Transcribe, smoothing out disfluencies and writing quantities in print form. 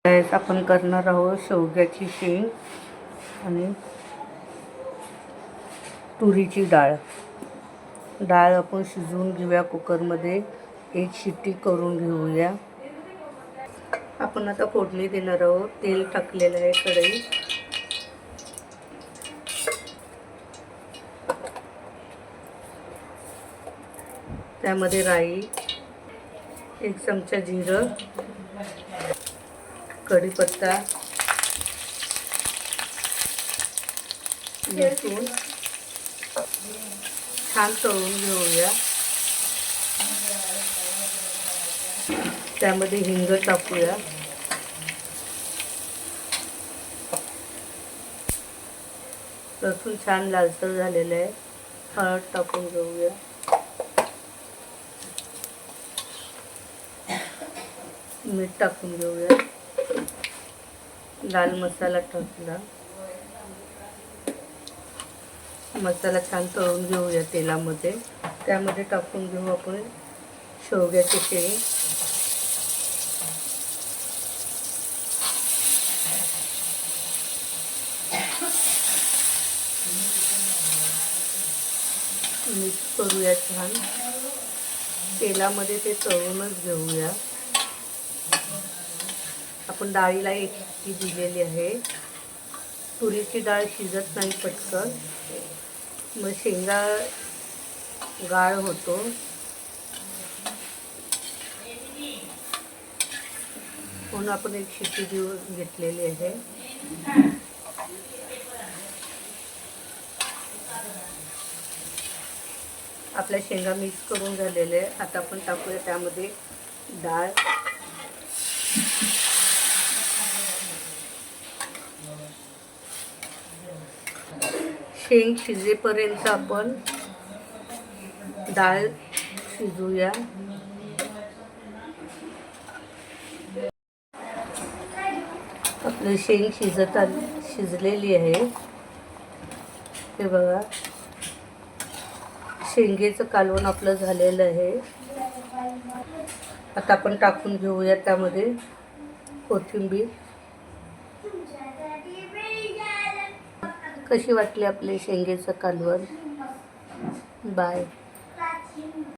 त्यावेळेस आपण करणार आहोत शेवग्याची शेंग आणि तुरीची डाळ. डाळ आपण शिजवून घेऊया कुकरमध्ये, एक शिट्टी करून घेऊया. आपण आता फोडणी देणार आहोत. तेल टाकलेलं आहे कढईत. त्यामध्ये राई, एक चमचा जिरं, कढीपत्ता, लसूण छान तळून घेऊया. त्यामध्ये हिंग टाकूया. लसूण छान लालसर झालेलं आहे. हळद टाकून घेऊया. मीठ टाकून घेऊया. लाल मसाला टाकला. मसाला छान तळून घेऊया तेलामध्ये. त्यामध्ये टाकून घेऊ आपण शेवग्याची शेंग. मिक्स करूया छान. तेलामध्ये ते तळूनच घेऊया. आपण डाळीला एक शिट्टी दिलेली आहे. तुरीची डाळ शिजत नाही पटकन, मग शेंगा गाळ होतो. म्हणून आपण एक शिट्टी घेतलेली आहे. आपल्या शेंगा मिक्स करून झालेले आहे. आता आपण टाकूया त्यामध्ये डाळ. शेंग शिजेपर्यंत आपण डाळ शिजूया. आपली शेंग शिजलेली आहे. हे बघा, शेंगेचं कालवण आपलं झालेलं आहे. आता आपण टाकून घेऊया त्यामध्ये कोथिंबीर. कशी वाटली आपले शेंगेचं कालवण? बाय.